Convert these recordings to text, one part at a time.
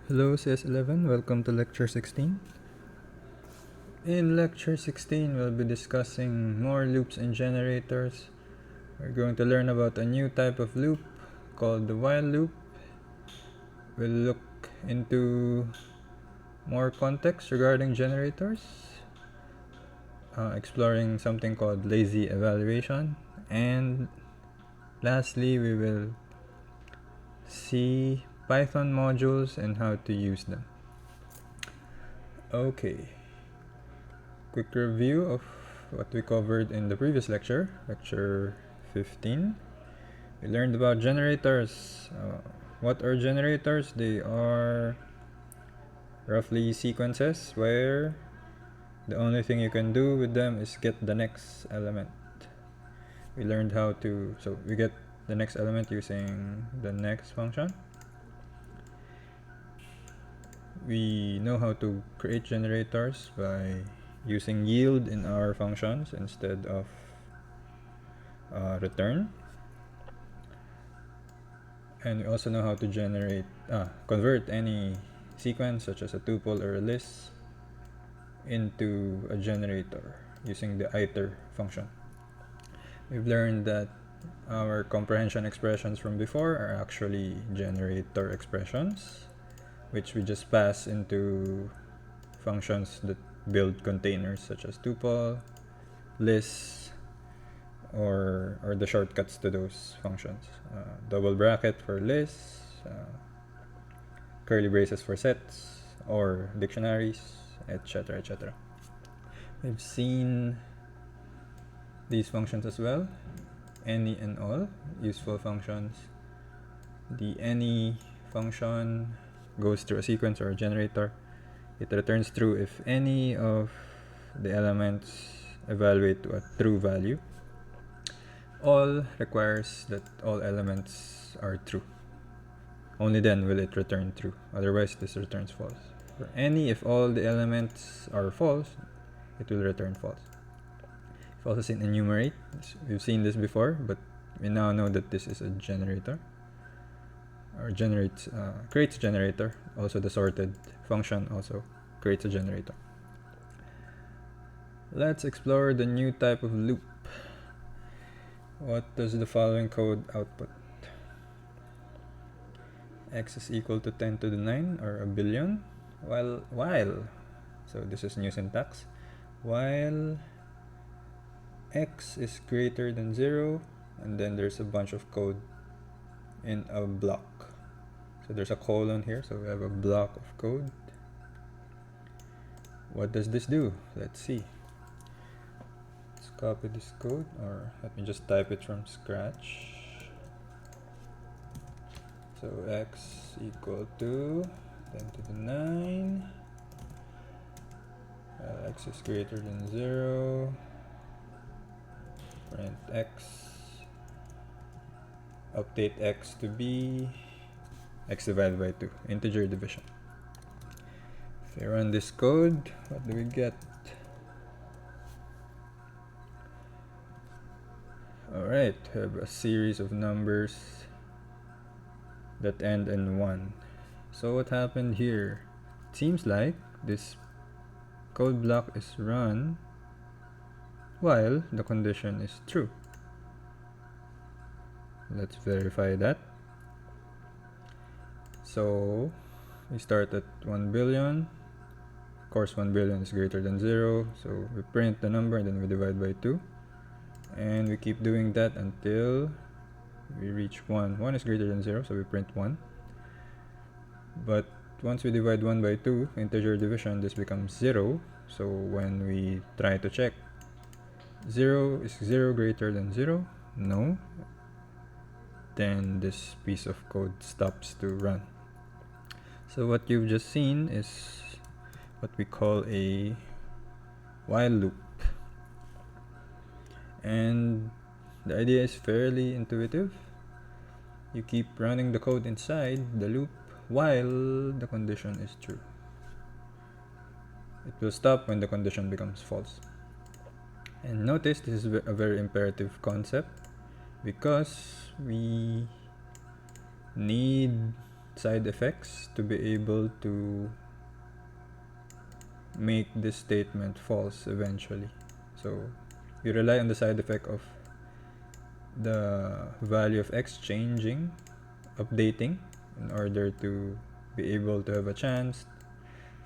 Hello CS11, welcome to lecture 16. In lecture 16, we'll be discussing more loops and generators. We're going to learn about a new type of loop called the while loop. We'll look into more context regarding generators, exploring something called lazy evaluation, and lastly, we will see Python modules and how to use them. Okay. Quick review of what we covered in the previous lecture, lecture 15. We learned about generators. What are generators? They are roughly sequences where the only thing you can do with them is get the next element. We learned how to, so we get the next element using the next function. We know how to create generators by using yield in our functions instead of return. And we also know how to convert any sequence such as a tuple or a list into a generator using the iter function. We've learned that our comprehension expressions from before are actually generator expressions, which we just pass into functions that build containers such as tuple, list, or the shortcuts to those functions. Double bracket for lists, curly braces for sets or dictionaries, etc. etc. We've seen these functions as well, any and all useful functions. The any function goes through a sequence or a generator. It returns true if any of the elements evaluate to a true value. All requires that all elements are true. Only then will it return true. Otherwise, this returns false. For any, if all the elements are false, it will return false. We've also seen enumerate. We've seen this before, but we now know that this is a generator. Or creates a generator. Also, the sorted function also creates a generator. Let's explore the new type of loop. What does the following code output? X is equal to 10 to the 9 or a billion. While, so this is new syntax, while x is greater than 0, and then there's a bunch of code in a block. So there's a colon here, so we have a block of code. What does this do? Let's see. Let's copy this code, or let me just type it from scratch. So x equal to 10 to the 9. X is greater than 0. Print x. Update x to be x divided by 2. Integer division. If I run this code, what do we get? Alright, we have a series of numbers that end in 1. So what happened here? It seems like this code block is run while the condition is true. Let's verify that. So we start at 1 billion. Of course, 1 billion is greater than 0. So we print the number and then we divide by 2. And we keep doing that until we reach 1. 1 is greater than 0, so we print 1. But once we divide 1 by 2, integer division, this becomes 0. So when we try to check, 0 is 0 greater than 0? No. Then this piece of code stops to run. So what you've just seen is what we call a while loop. And the idea is fairly intuitive. You keep running the code inside the loop while the condition is true. It will stop when the condition becomes false. And notice this is a very imperative concept because we need side effects to be able to make this statement false eventually. So we rely on the side effect of the value of x changing, updating, in order to be able to have a chance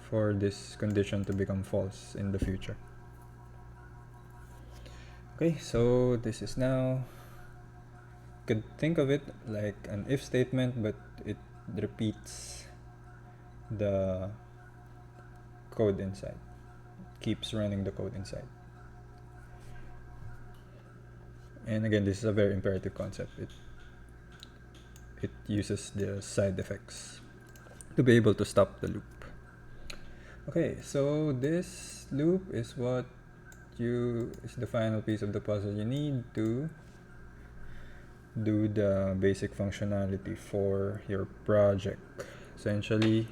for this condition to become false in the future. Okay, so this is now, you could think of it like an if statement, but it repeats the code inside, keeps running the code inside. And again, this is a very imperative concept. It uses the side effects to be able to stop the loop. Okay, so this loop is is the final piece of the puzzle you need to do the basic functionality for your project. Essentially,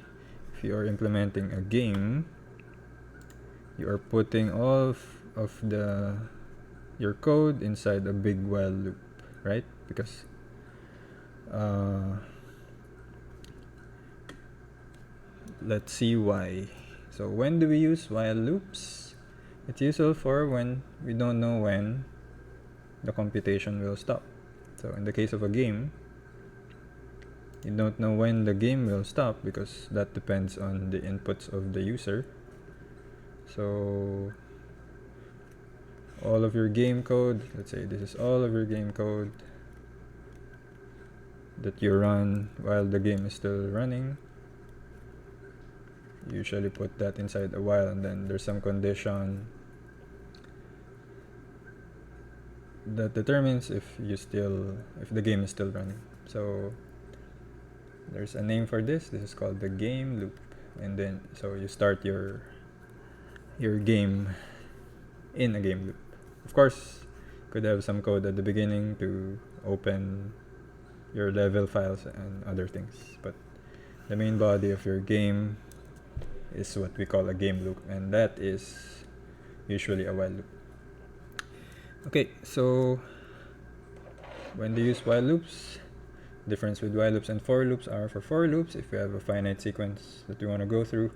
if you are implementing a game, you are putting all of your code inside a big while loop, right? Because let's see why. So when do we use while loops? It's useful for when we don't know when the computation will stop. So in the case of a game, you don't know when the game will stop because that depends on the inputs of the user. So all of your game code, let's say this is all of your game code that you run while the game is still running. You usually put that inside a while, and then there's some condition that determines if the game is still running. So there's a name for this. This is called the game loop. And then so you start your game in a game loop. Of course, you could have some code at the beginning to open your level files and other things, but the main body of your game is what we call a game loop, and that is usually a while loop. Okay, so when they use while loops, difference with while loops and for loops are, for for loops, if we have a finite sequence that we want to go through,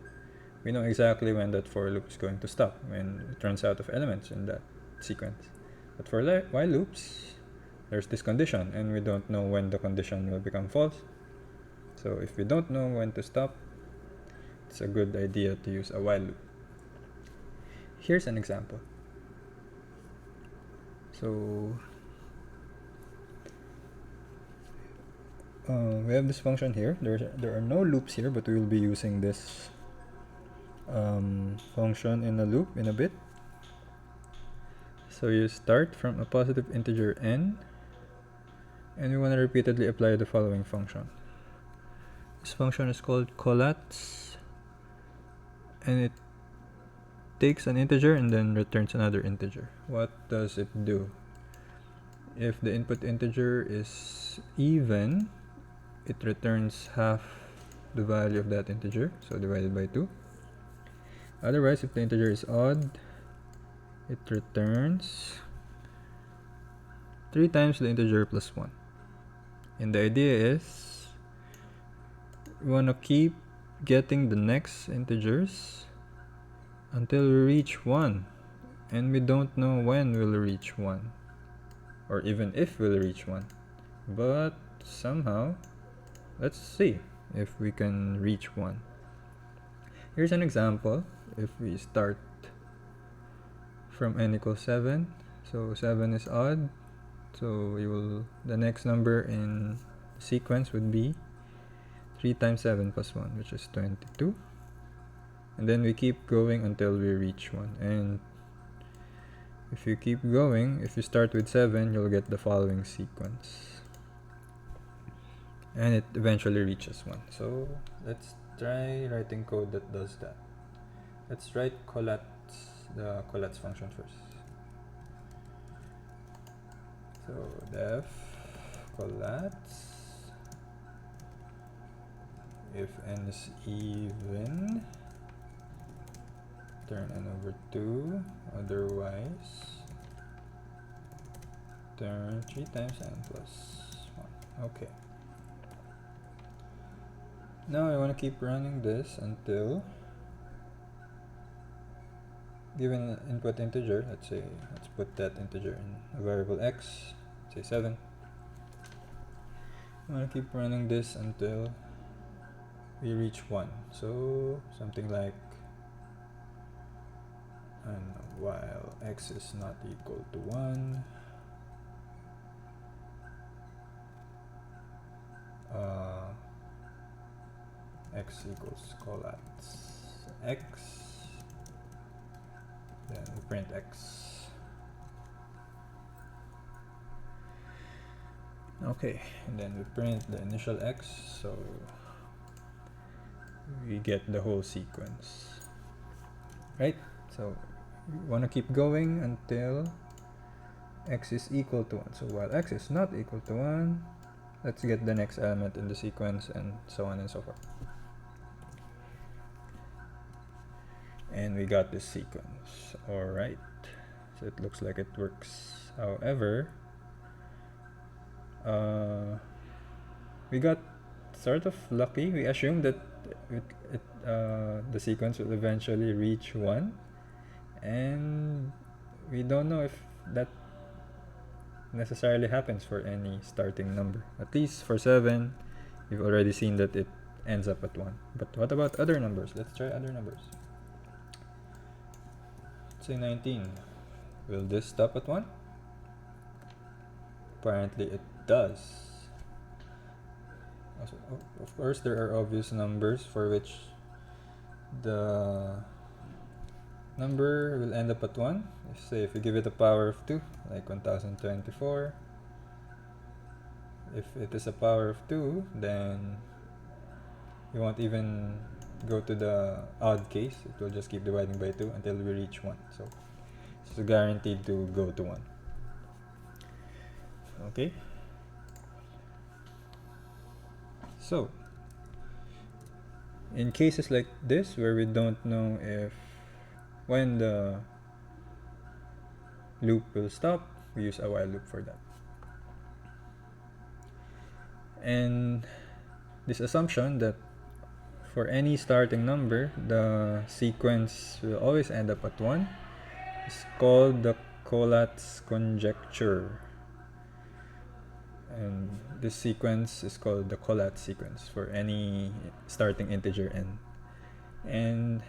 we know exactly when that for loop is going to stop, when it runs out of elements in that sequence. But for while loops, there's this condition, and we don't know when the condition will become false. So if we don't know when to stop, it's a good idea to use a while loop. Here's an example. So we have this function here. There are no loops here, but we will be using this function in a loop in a bit. So you start from a positive integer n, and we want to repeatedly apply the following function. This function is called collats, and it takes an integer and then returns another integer. What does it do? If the input integer is even, it returns half the value of that integer, so divided by 2. Otherwise, if the integer is odd, it returns 3 times the integer plus 1. And the idea is we want to keep getting the next integers until we reach 1, and we don't know when we'll reach 1, or even if we'll reach 1, but somehow, let's see if we can reach 1. Here's an example. If we start from n equals 7, so 7 is odd, so the next number in the sequence would be 3 times 7 plus 1, which is 22. And then we keep going until we reach 1. And if you keep going, if you start with 7, you'll get the following sequence. And it eventually reaches 1. So let's try writing code that does that. Let's write the collats function first. So def collats, if n is even, turn n over 2, otherwise turn 3 times n plus 1. Okay. Now I want to keep running this until, given an input integer, let's put that integer in a variable x, say 7. I want to keep running this until we reach 1. So something like, I don't know, while x is not equal to 1, x equals collapse x, then we print x. Okay, and then we print the initial x, so we get the whole sequence, right? So we want to keep going until x is equal to 1. So while x is not equal to 1, let's get the next element in the sequence, and so on and so forth. And we got this sequence. Alright, so it looks like it works. However, we got sort of lucky. We assumed that the sequence will eventually reach 1, and we don't know if that necessarily happens for any starting number. At least for 7, we've already seen that it ends up at 1. But what about other numbers? Let's try other numbers. Let's say 19. Will this stop at 1? Apparently it does. Also, of course, there are obvious numbers for which the number will end up at 1. Say if you give it a power of 2, like 1024. If it is a power of 2, then you won't even go to the odd case. It will just keep dividing by 2 until we reach 1. So it's guaranteed to go to 1. Okay. So in cases like this where we don't know when the loop will stop, we use a while loop for that. And this assumption that for any starting number the sequence will always end up at 1 is called the Collat's conjecture. And this sequence is called the Collat sequence for any starting integer n. And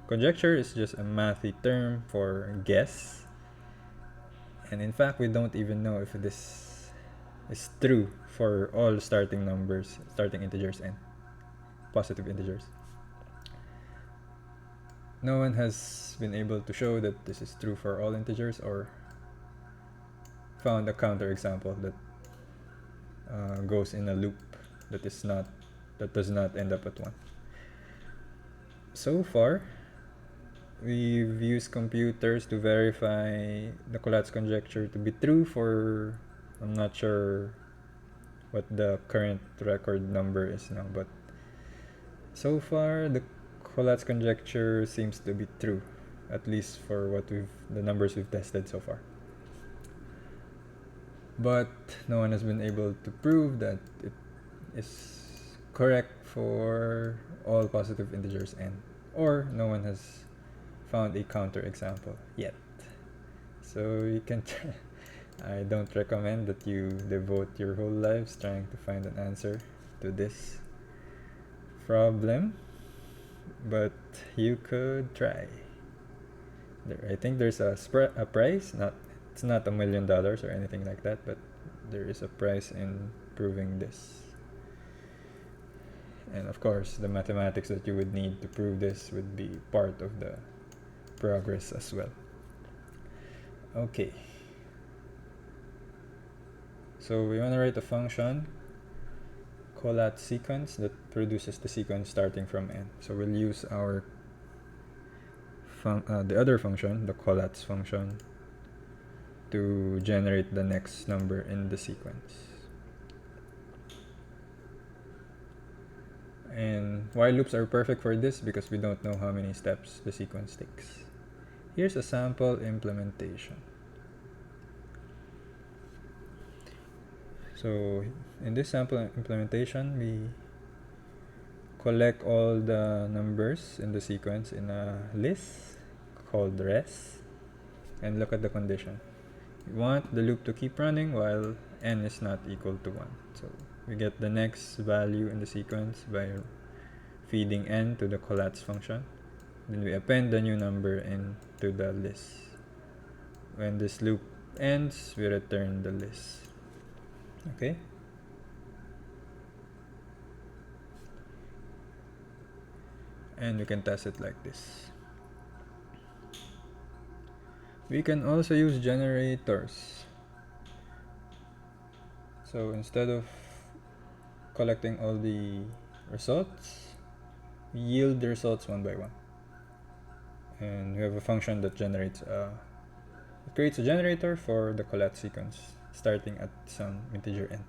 conjecture is just a mathy term for guess. And in fact, we don't even know if this is true for all starting integers n, positive integers. No one has been able to show that this is true for all integers or found a counterexample that goes in a loop that does not end up at 1. So far, we've used computers to verify the Collat's conjecture to be true for, I'm not sure what the current record number is now, but so far the Collat's conjecture seems to be true, at least for the numbers we've tested so far. But no one has been able to prove that it is correct for all positive integers n, or no one has found a counterexample yet. So you can I don't recommend that you devote your whole lives trying to find an answer to this problem, but you could try. I think there's a price. It's not $1 million or anything like that, but there is a price in proving this. And of course, the mathematics that you would need to prove this would be part of the progress as well. Okay. So we want to write a function, Collat sequence, that produces the sequence starting from n. So we'll use our the other function, the Collat's function, to generate the next number in the sequence. And while loops are perfect for this because we don't know how many steps the sequence takes. Here's a sample implementation. So in this sample implementation, we collect all the numbers in the sequence in a list called res, and look at the condition. We want the loop to keep running while n is not equal to 1. So we get the next value in the sequence by feeding n to the collapse function. Then we append the new number into the list. When this loop ends, we return the list. Okay? And we can test it like this. We can also use generators. So instead of collecting all the results, we yield the results one by one. And we have a function that generates it creates a generator for the collapse sequence starting at some integer n.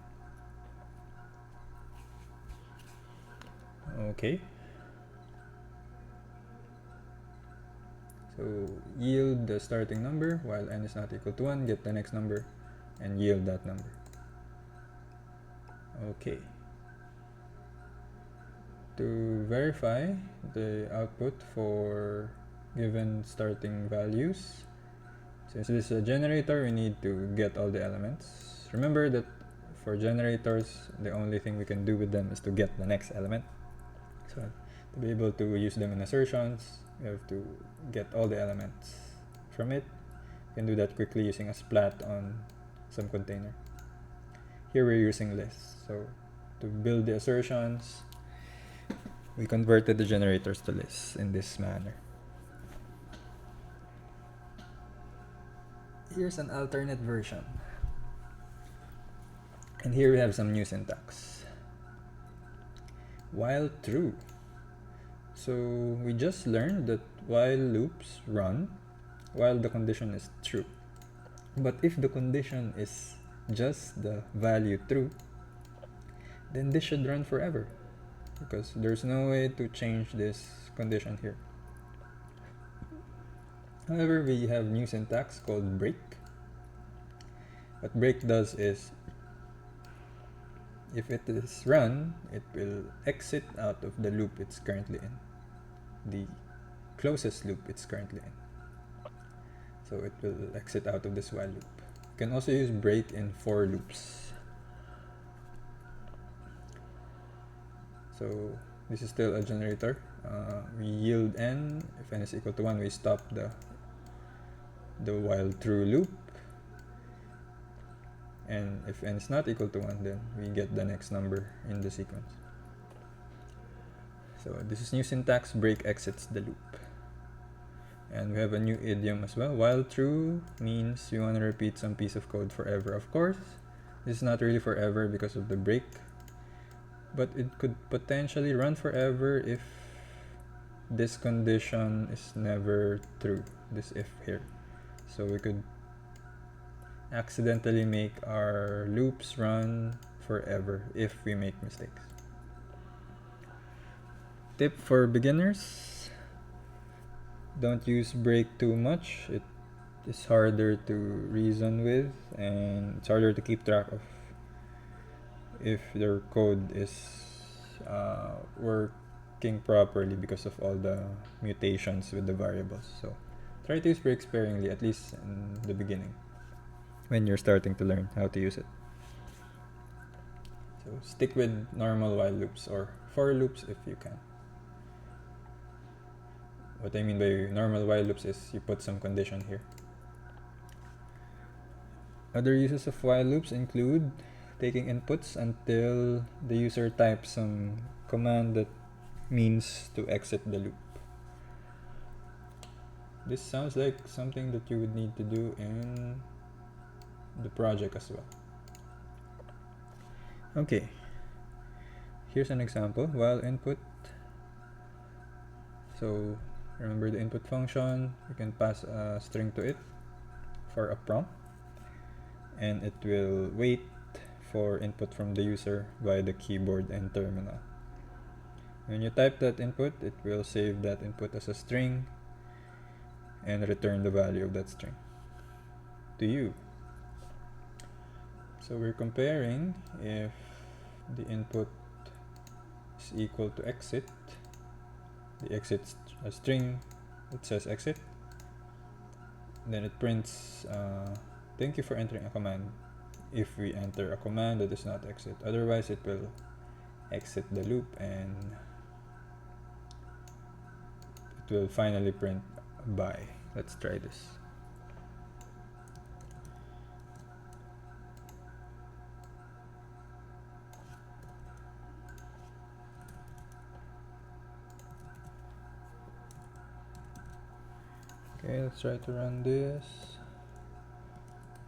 Okay. So yield the starting number while n is not equal to 1, get the next number, and yield that number. Okay. To verify the output for given starting values, since this is a generator, we need to get all the elements. Remember that for generators, the only thing we can do with them is to get the next element. So to be able to use them in assertions, we have to get all the elements from it. You can do that quickly using a splat on some container. Here we're using lists. So to build the assertions, we converted the generators to lists in this manner. Here's an alternate version. And here we have some new syntax. While true. So we just learned that while loops run while the condition is true. But if the condition is just the value true, then this should run forever, because there's no way to change this condition here. However, we have new syntax called break. What break does is, if it is run, it will exit out of the loop it's currently in, the closest loop it's currently in. So it will exit out of this while loop. You can also use break in for loops. So this is still a generator. We yield n. If n is equal to 1, we stop the while true loop. And if n is not equal to 1, then we get the next number in the sequence. So this is new syntax, break exits the loop. And we have a new idiom as well. While true means you want to repeat some piece of code forever. Of course, this is not really forever because of the break, but it could potentially run forever if this condition is never true, this if here. So we could accidentally make our loops run forever if we make mistakes. Tip for beginners: don't use break too much. It is harder to reason with, and it's harder to keep track of if their code is working properly because of all the mutations with the variables. So try to use break sparingly, at least in the beginning, when you're starting to learn how to use it. So stick with normal while loops or for loops if you can. What I mean by normal while loops is you put some condition here. Other uses of while loops include taking inputs until the user types some command that means to exit the loop. This sounds like something that you would need to do in the project as well. Okay, here's an example. While input, so remember the input function, you can pass a string to it for a prompt, and it will wait for input from the user via the keyboard and terminal. When you type that input, it will save that input as a string and return the value of that string to you. So we're comparing if the input is equal to exit, the exit string that says exit, then it prints thank you for entering a command. If we enter a command that is not exit, otherwise it will exit the loop and it will finally print bye. Let's try this. Okay, let's try to run this.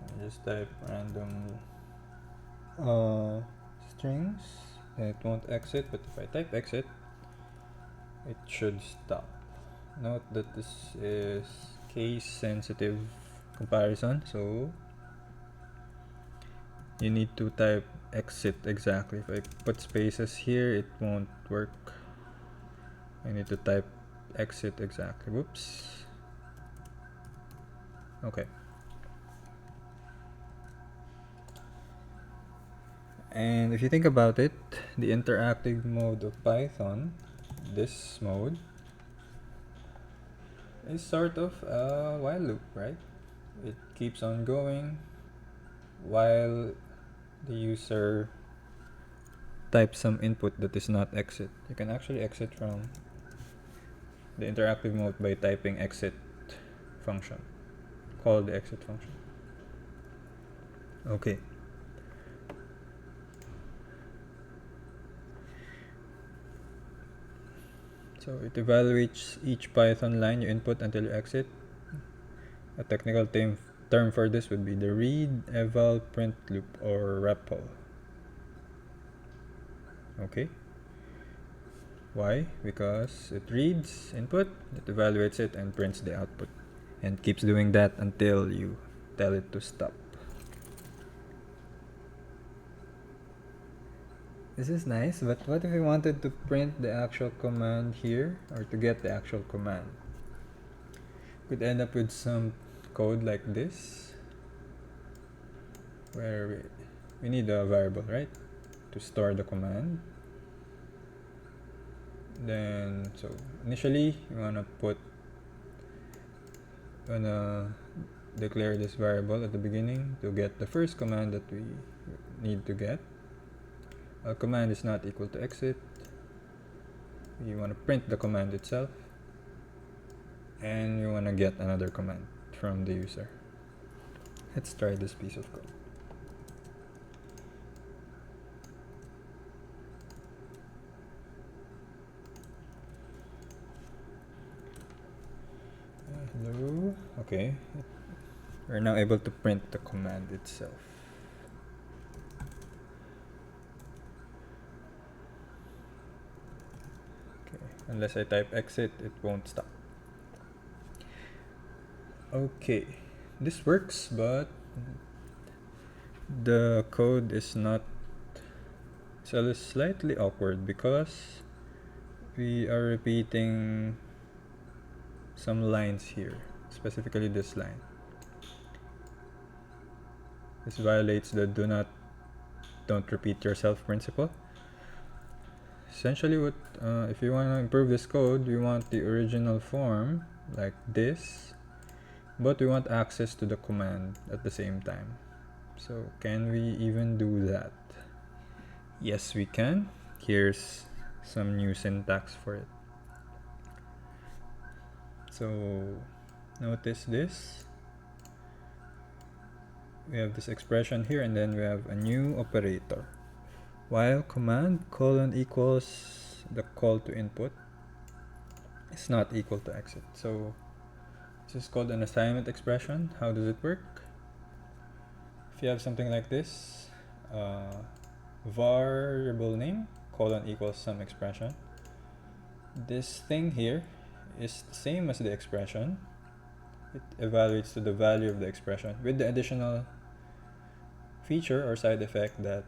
I just type random strings and it won't exit, but if I type exit, it should stop. Note that this is case sensitive comparison, so you need to type exit exactly. If I put spaces here, it won't work. I need to type exit exactly. Whoops. Okay. And if you think about it, the interactive mode of Python, this mode, is sort of a while loop, right? It keeps on going while the user types some input that is not exit. You can actually exit from the interactive mode by typing exit function. Call the exit function. Okay. So it evaluates each Python line you input until you exit. A technical term for this would be the read, eval, print loop, or REPL. Okay. Why? Because it reads input, it evaluates it, and prints the output. And keeps doing that until you tell it to stop. This is nice, but what if we wanted to print the actual command here, or to get the actual command? Could end up with some code like this, where we need a variable, right, to store the command. Then, so initially you wanna declare this variable at the beginning to get the first command that we need to get. A command is not equal to exit. You want to print the command itself, and you want to get another command from the user. Let's try this piece of code. Hello. Okay, we're now able to print the command itself. Unless I type exit, it won't stop. Okay, this works, but the code is not, so slightly awkward because we are repeating some lines here, specifically this line. This violates the don't repeat yourself principle. Essentially, what if you want to improve this code, we want the original form like this, but we want access to the command at the same time. So can we even do that? Yes, we can. Here's some new syntax for it. So notice this. We have this expression here, and then we have a new operator. While command equals the call to input is not equal to exit. So this is called an assignment expression. How does it work? If you have something like this, variable name equals some expression. This thing here is the same as the expression. It evaluates to the value of the expression with the additional feature or side effect that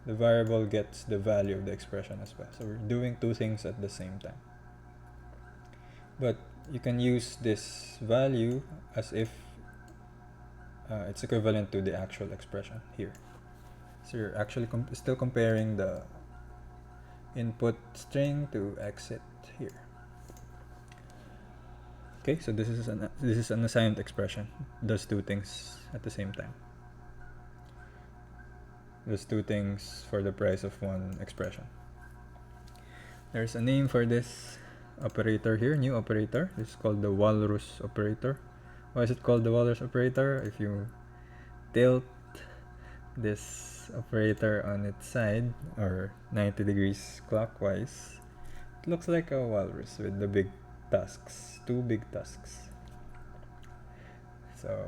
the variable gets the value of the expression as well. So we're doing two things at the same time. But you can use this value as if it's equivalent to the actual expression here. So you're actually still comparing the input string to exit here. Okay, so this is an assigned expression. Does two things at the same time. Does two things for the price of one expression. There's a name for this operator here, new operator. It's called the walrus operator. Why is it called the walrus operator? If you tilt this operator on its side, or 90 degrees clockwise, it looks like a walrus with the big tusks, two big tusks. So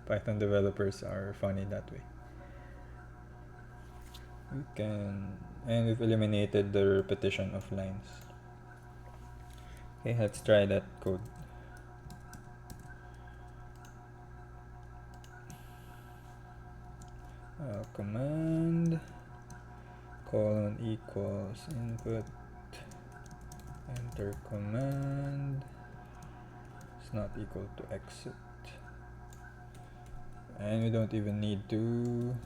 Python developers are funny that way. And we've eliminated the repetition of lines. Okay, let's try that code. Command colon equals input, enter command is not equal to exit, and we don't even need to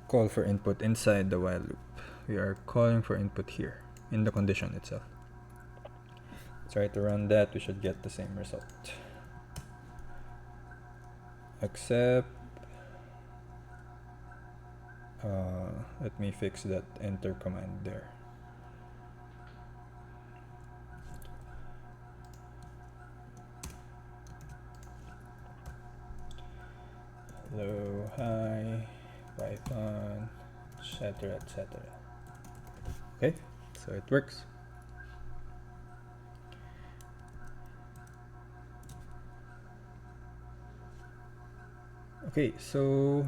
call for input inside the while loop. We are calling for input here in the condition itself. Try to run that, we should get the same result. Except let me fix that enter command there. Hello, hi, Python, etc., etc. Okay, so it works. Okay, so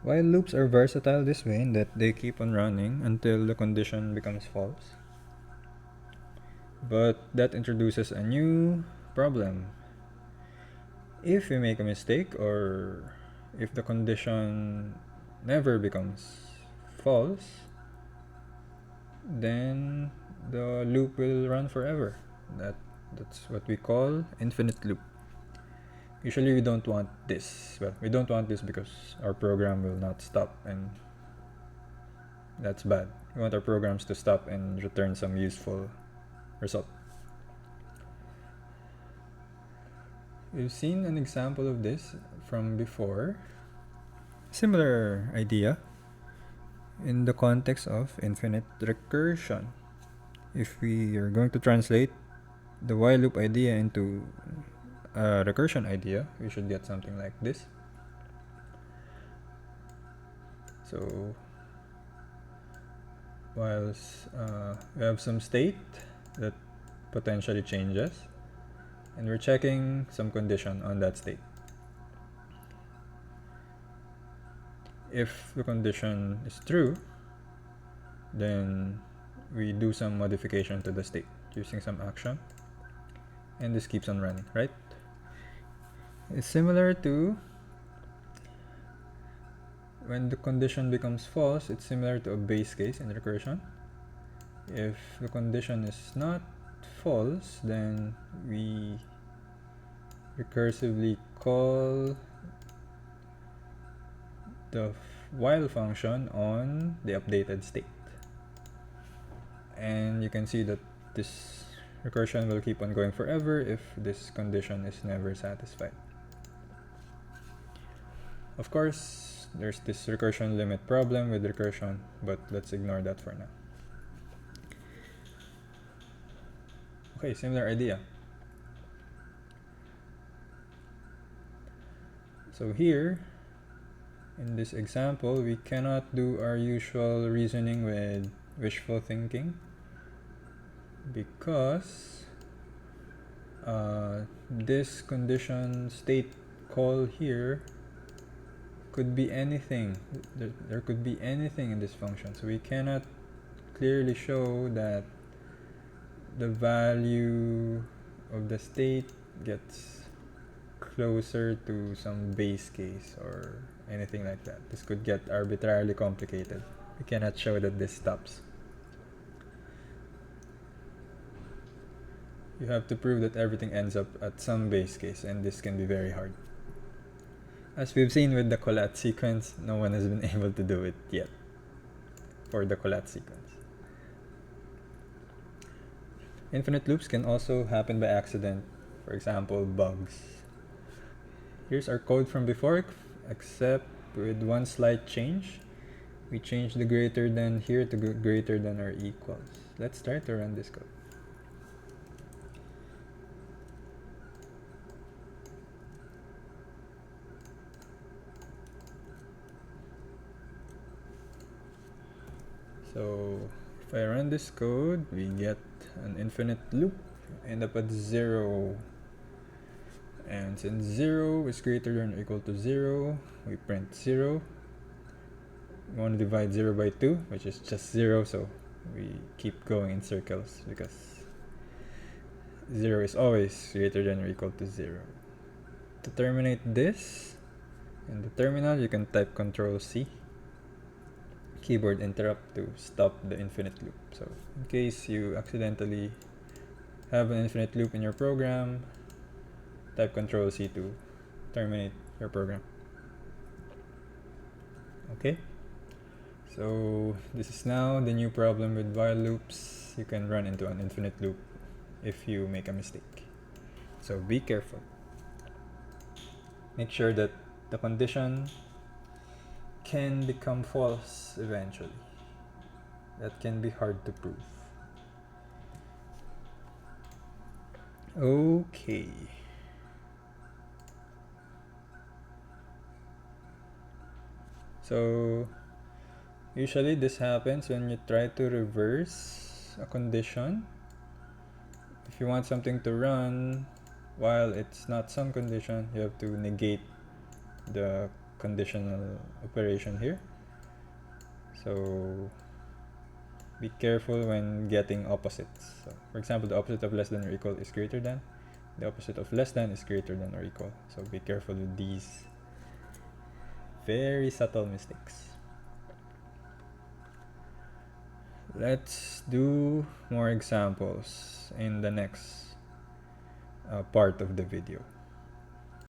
while loops are versatile this way in that they keep on running until the condition becomes false. But that introduces a new problem. If we make a mistake, or if the condition never becomes false, then the loop will run forever. That's what we call infinite loop. Usually we don't want this. Well, we don't want this because our program will not stop, and that's bad. We want our programs to stop and return some useful result. We've seen an example of this from before. Similar idea in the context of infinite recursion. If we are going to translate the while loop idea into a recursion idea, we should get something like this. So whilst we have some state that potentially changes, and we're checking some condition on that state. If the condition is true, then we do some modification to the state using some action, and this keeps on running, right? It's similar to when the condition becomes false. It's similar to a base case in recursion. If the condition is not false, then we recursively call the while function on the updated state, and you can see that this recursion will keep on going forever if this condition is never satisfied. Of course, there's this recursion limit problem with recursion, but let's ignore that for now. Okay, similar idea. So here, in this example, we cannot do our usual reasoning with wishful thinking, because this condition state call here could be anything. There could be anything in this function, so we cannot clearly show that the value of the state gets closer to some base case or anything like that. This could get arbitrarily complicated. We cannot show that this stops. You have to prove that everything ends up at some base case, and this can be very hard. As we've seen with the collat sequence, no one has been able to do it yet for the collat sequence. Infinite loops can also happen by accident, for example, bugs. Here's our code from before, except with one slight change. We change the greater than here to greater than or equals. Let's try to run this code. So if I run this code, we get an infinite loop, end up at 0. And since 0 is greater than or equal to 0, we print 0. We want to divide 0 by 2, which is just 0, so we keep going in circles because 0 is always greater than or equal to 0. To terminate this, in the terminal you can type Ctrl+C, keyboard interrupt to stop the infinite loop. So in case you accidentally have an infinite loop in your program, type Ctrl+C to terminate your program. Okay, so this is now the new problem with while loops. You can run into an infinite loop if you make a mistake. So be careful. Make sure that the condition can become false eventually. That can be hard to prove. Okay. So usually this happens when you try to reverse a condition. If you want something to run while it's not some condition, you have to negate the conditional operation here. So be careful when getting opposites. So for example, the opposite of less than or equal is greater than. The opposite of less than is greater than or equal. So be careful with these very subtle mistakes. Let's do more examples in the next part of the video.